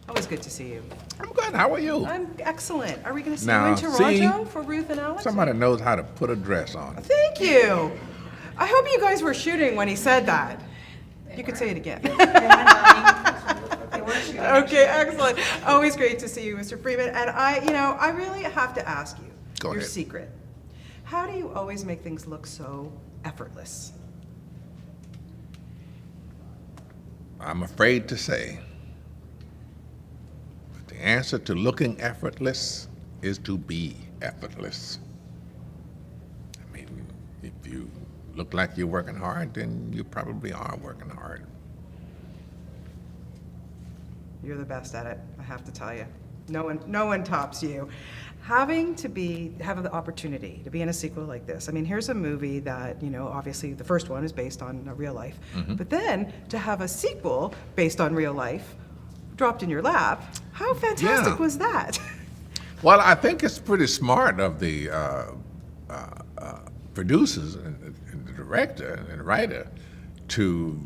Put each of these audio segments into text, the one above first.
Always good to see you. I'm good. How are you? I'm excellent. Are we going to see Now, you in Toronto for Ruth and Alex? Somebody knows how to put a dress on. Thank you. I hope you guys were shooting when he said that. You could say it again. Okay, excellent. Always great to see you, Mr. Freeman. And I really have to ask you Go your ahead. secret. How do you always make things look so effortless? I'm afraid to say. But the answer to looking effortless is to be effortless. I mean, if you look like you're working hard, then you probably are working hard. You're the best at it, I have to tell you. No one tops you. Have the opportunity to be in a sequel like this. I mean, here's a movie that, obviously the first one is based on real life, but then to have a sequel based on real life dropped in your lap, how fantastic was that? Well, I think it's pretty smart of the producers and the director and the writer to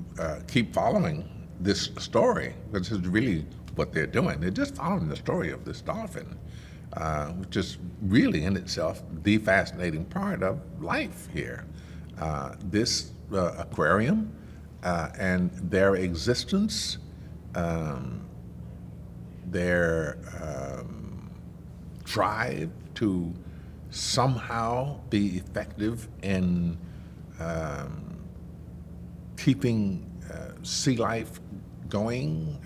keep following this story, which is really what they're doing. They're just following the story of this dolphin, which is really in itself the fascinating part of life here. This aquarium and their existence, their drive to somehow be effective in keeping sea life going.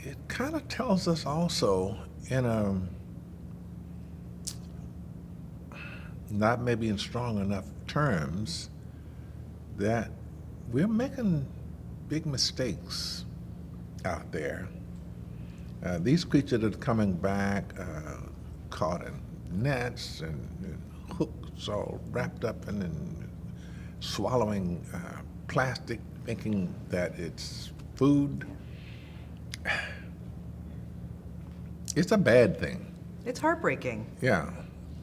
It kind of tells us also in a, not maybe in strong enough terms, that we're making big mistakes out there. These creatures that are coming back, caught in nets and hooks all wrapped up and swallowing plastic, thinking that it's food. It's a bad thing. It's heartbreaking. Yeah.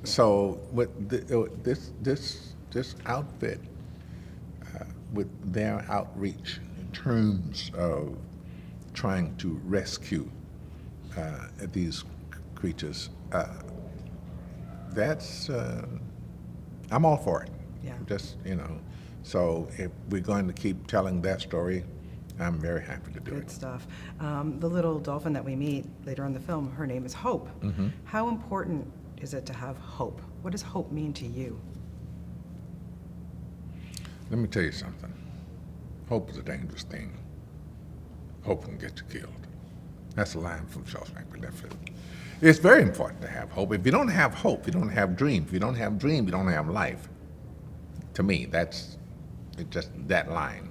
So with this outfit, with their outreach in terms of trying to rescue these creatures, that's I'm all for it. Yeah. So if we're going to keep telling that story, I'm very happy to do Good it. stuff. The little dolphin that we meet later in the film, her name is Hope. How important is it to have hope? What does hope mean to you? Let me tell you something. Hope is a dangerous thing. Hope can get you killed. That's a line from Shawshank Redemption. It's very important to have hope. If you don't have hope, you don't have dreams. If you don't have dreams, you don't have life. To me, it's just that line.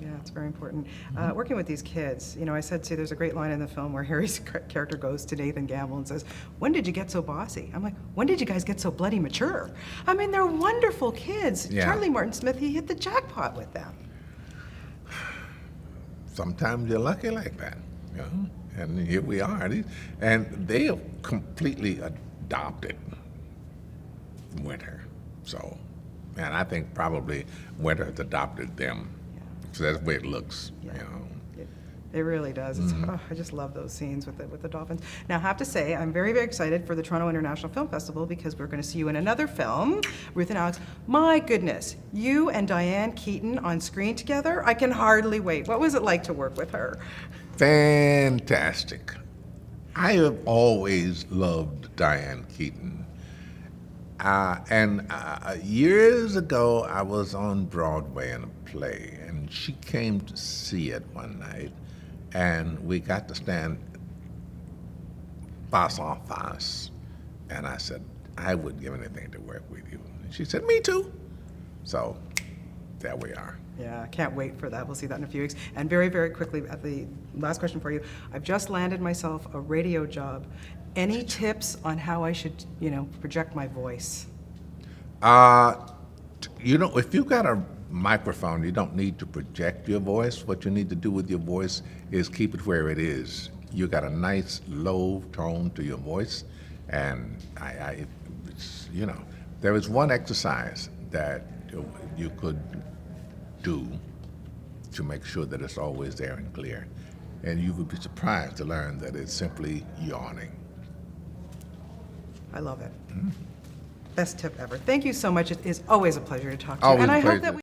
Yeah, it's very important. Working with these kids, I said too, there's a great line in the film where Harry's character goes to Nathan Gamble and says, "When did you get so bossy?" I'm like, when did you guys get so bloody mature? I mean, they're wonderful kids. Yeah. Charlie Martin Smith, he hit the jackpot with them. Sometimes you're lucky like that, and here we are. And they have completely adopted Winter. So, and I think probably Winter has adopted them. So that's the way it looks, It really does. I just love those scenes with the dolphins. Now, I have to say, I'm very, very excited for the Toronto International Film Festival because we're going to see you in another film, Ruth and Alex. My goodness, you and Diane Keaton on screen together? I can hardly wait. What was it like to work with her? Fantastic. I have always loved Diane Keaton. And years ago, I was on Broadway in a play, and she came to see it one night, and we got to stand face en face. And I said, I would give anything to work with you. And she said, me too. So there we are. Yeah, I can't wait for that. We'll see that in a few weeks. And very, very quickly, at the last question for you, I've just landed myself a radio job. Any tips on how I should, project my voice? If you've got a microphone, you don't need to project your voice. What you need to do with your voice is keep it where it is. You got a nice low tone to your voice, and there is one exercise that you could do to make sure that it's always there and clear, and you would be surprised to learn that it's simply yawning. I love it. Best tip ever. Thank you so much. It is always a pleasure to talk to you. Always And a I hope that pleasure. we